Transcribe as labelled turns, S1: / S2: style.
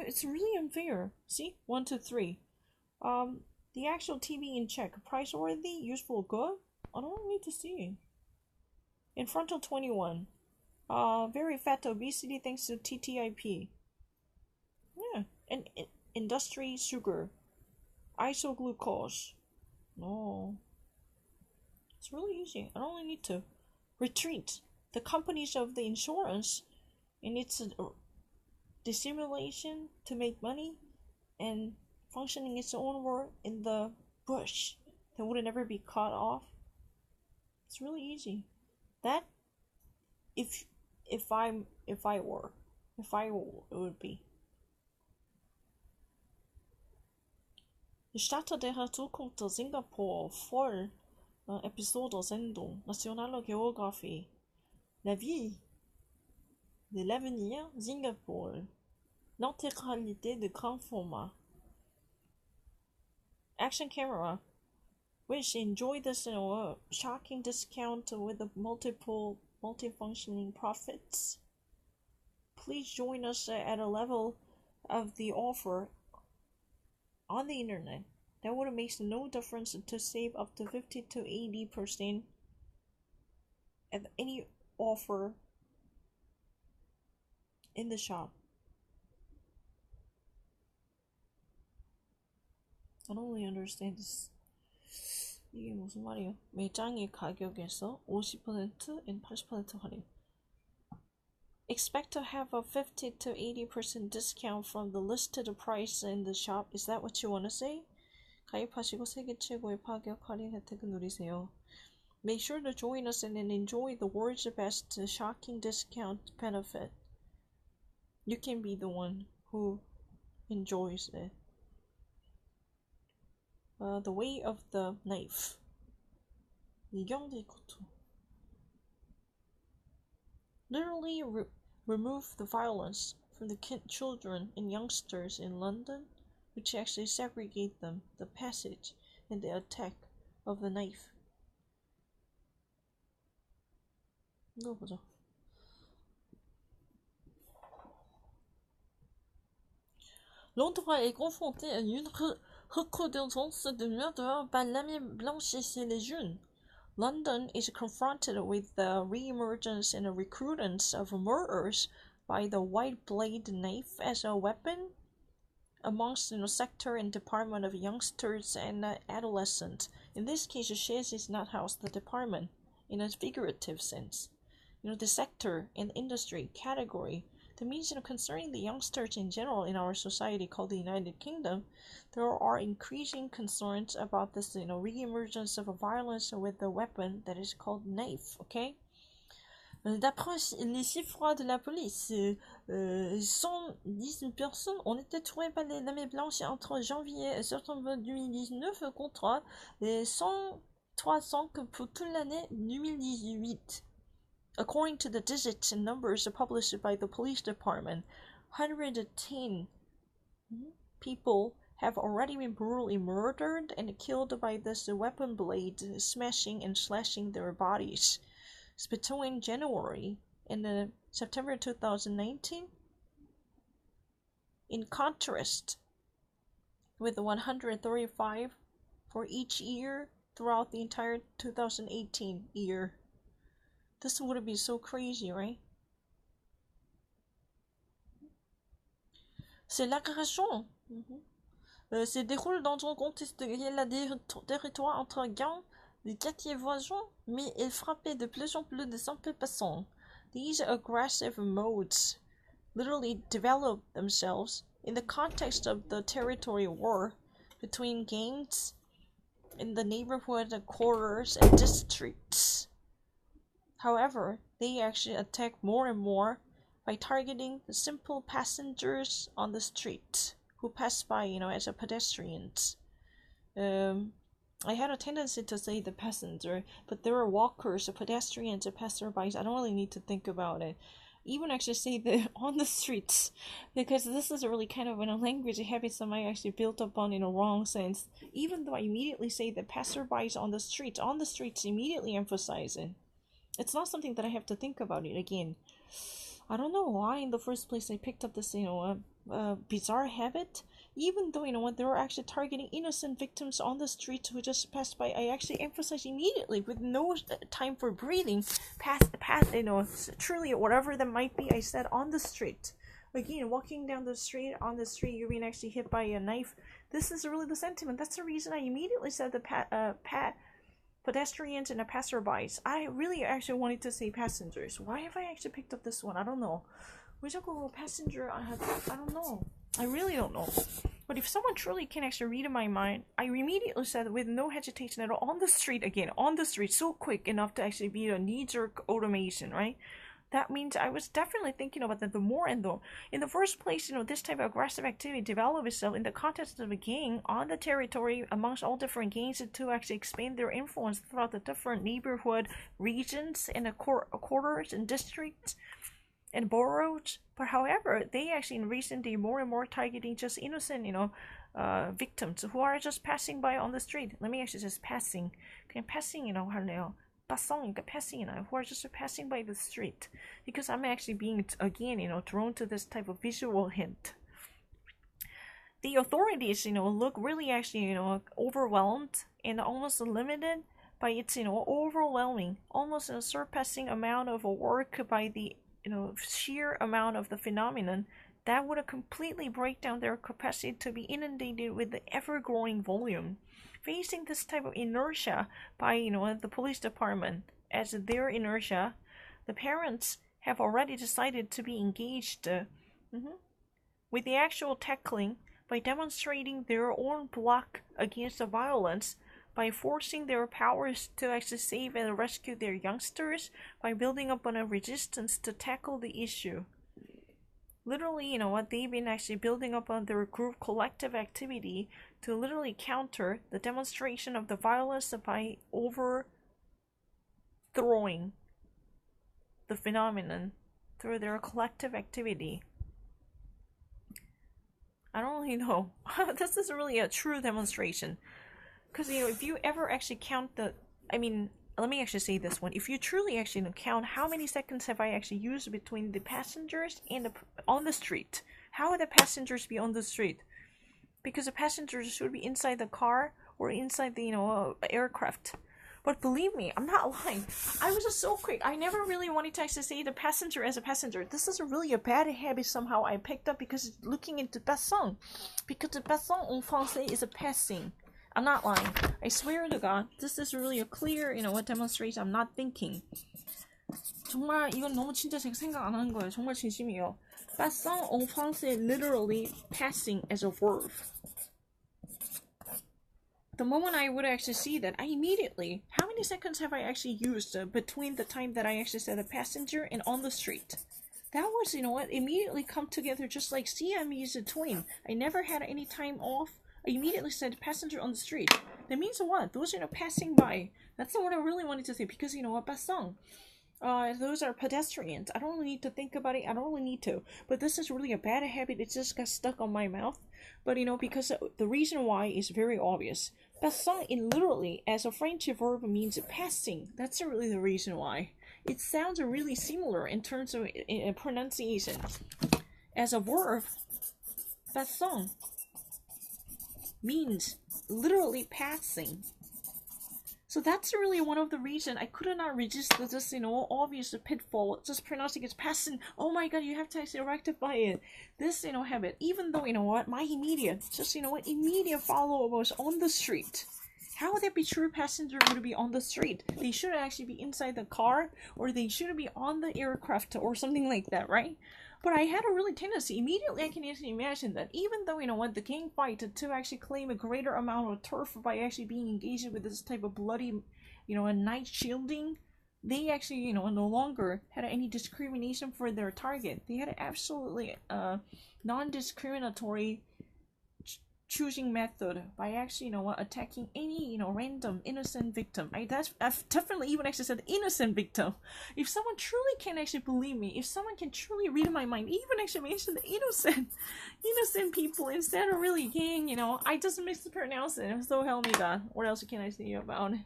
S1: It's really unfair. See? 1, 2, 3. The actual TV in check. Price worthy, useful, good? I don't need to see. In frontal 21. Very fat obesity thanks to TTIP. Yeah. And industry sugar. Isoglucose. No. It's really easy. I only need to retreat. The companies of the insurance in its dissimulation to make money and functioning its own world in the bush that would never be cut off. It's really easy. That if I were, it would be. Ich starte der Zukunft der Singapur voll Episode Sendung Nationale Geographie. La vie de l'avenir Singapour. L'intégralité de grand format. Action camera. Wish enjoy this shocking discount with the multifunctioning profits. Please join us at a level of the offer on the internet. That would make no difference to save up to 50 to 80% at any offer in the shop. I don't really understand this. 이게 무슨 말이에요? 매장의 가격에서 50% and 80% 할인. Expect to have a 50 to 80% discount from the listed price in the shop. Is that what you want to say? 가입하시고 세계 최고의 파격 할인 혜택을 누리세요. Make sure to join us and enjoy the world's best shocking discount benefit. You can be the one who enjoys it. The way of the knife. 이경대 구토. Literally remove the violence from the children and youngsters in London, which actually segregate them, the passage and the attack of the knife. 이거 보자. Londres est confronté à une recrudescence de meurtres par l'armée blanche chez les jeunes. London is confronted with the re-emergence and recrudescence of murders by the white blade knife as a weapon amongst the sector and department of youngsters and adolescents. In this case, Shares is not house, the department, in a figurative sense. The sector and industry category. That means, concerning the youngsters in general in our society called the United Kingdom, there are increasing concerns about this, re-emergence of a violence with a weapon that is called knife, okay? D'après les chiffres de la police, 110 personnes ont été tuées par l'armée blanche entre janvier et septembre 2019 contre 103 pour toute l'année 2018. According to the digits and numbers published by the police department, 110 people have already been brutally murdered and killed by this weapon blade, smashing and slashing their bodies. It's between January and September 2019. In contrast, with 135 for each year throughout the entire 2018 year. This would be so crazy, right? C'est l'agression. Se déroule dans un contexte de territoire entre gangs de quartiers voisins, mais il frappait de plus en plus de simples passants. These aggressive modes literally develop themselves in the context of the territory war between gangs in the neighborhood quarters and districts. However, they actually attack more and more by targeting the simple passengers on the street who pass by, as a pedestrians. I had a tendency to say the passenger, but there are walkers, pedestrians, passerbys. I don't really need to think about it. Even actually say the on the streets, because this is really kind of a language habit that I actually built up on in a wrong sense. Even though I immediately say the passerbys on the streets immediately emphasize it. It's not something that I have to think about it again. I don't know why in the first place I picked up this, bizarre habit. Even though, they were actually targeting innocent victims on the street who just passed by, I actually emphasized immediately, with no time for breathing, truly, whatever that might be, I said on the street. Again, walking down the street, on the street, you're being actually hit by a knife. This is really the sentiment. That's the reason I immediately said the pedestrians and the passerbys. I really actually wanted to say passengers. Why have I actually picked up this one? I don't know. 왜 자꾸 passenger? I don't know. I really don't know. But if someone truly can actually read my mind, I immediately said with no hesitation at all, on the street again, on the street, so quick enough to actually be a knee-jerk automation, right? That means I was definitely thinking about that the more and the in the first place, this type of aggressive activity developed itself in the context of a gang on the territory amongst all different gangs to actually expand their influence throughout the different neighborhood regions and the quarters and districts and boroughs. But however, they actually in recent day more and more targeting just innocent, victims who are just passing by on the street. Let me actually just passing. 그냥 passing, 할래요. passing, who are just passing by the street. Because I'm actually being, again, drawn to this type of visual hint. The authorities, look really actually, overwhelmed and almost limited by its, overwhelming, almost a surpassing amount of work by the, sheer amount of the phenomenon that would completely break down their capacity to be inundated with the ever-growing volume. Facing this type of inertia by, the police department as their inertia, the parents have already decided to be engaged with the actual tackling by demonstrating their own block against the violence, by forcing their powers to actually save and rescue their youngsters, by building up on a resistance to tackle the issue. Literally, they've been actually building up on their group collective activity to literally counter the demonstration of the violence by overthrowing the phenomenon through their collective activity. I don't really know. This is really a true demonstration. Because, if you ever actually count let me actually say this one. If you truly actually count how many seconds have I actually used between the passengers and on the street, how would the passengers be on the street? Because the passengers should be inside the car or inside the, aircraft. But believe me, I'm not lying. I was just so quick. I never really wanted to actually say the passenger as a passenger. This is really a bad habit somehow I picked up because looking into passant. Because the passant en français is a passing. I'm not lying. I swear to God, this is really a clear, demonstration. I'm not thinking. 정말 이건 너무 진짜 제가 생각 안 하는 거예요. 정말 진심이에요. Passant en français literally passing as a verb. The moment I would actually see that, I immediately, how many seconds have I actually used between the time that I actually said a passenger and on the street? That was, immediately come together just like Siamese twin. I never had any time off. I immediately said passenger on the street. That means what? Those are passing by. That's not what I really wanted to say because passant. Those are pedestrians. I don't really need to think about it. I don't really need to. But this is really a bad habit. It just got stuck on my mouth. But because the reason why is very obvious. Passant in literally as a French verb means passing. That's really the reason why. It sounds really similar in terms of pronunciation. As a verb, passant means literally passing. So that's really one of the reasons I could not resist this, obvious pitfall, just pronouncing it passing. Oh my God, you have to actually rectify it. This, habit, even though, my immediate, immediate follow was on the street. How would that be true passenger would be on the street? They should actually be inside the car, or they should be on the aircraft, or something like that, right? But I had a really tendency, immediately I can actually imagine that even though, the gang fight to actually claim a greater amount of turf by actually being engaged with this type of bloody, a night shielding, they actually, no longer had any discrimination for their target. They had absolutely non-discriminatory choosing method by actually, attacking any, random innocent victim. I've definitely even actually said innocent victim. If someone truly can actually believe me, if someone can truly read my mind, even actually mention the innocent people instead of really gang, I just mispronounce it. So help me God. What else can I say about it?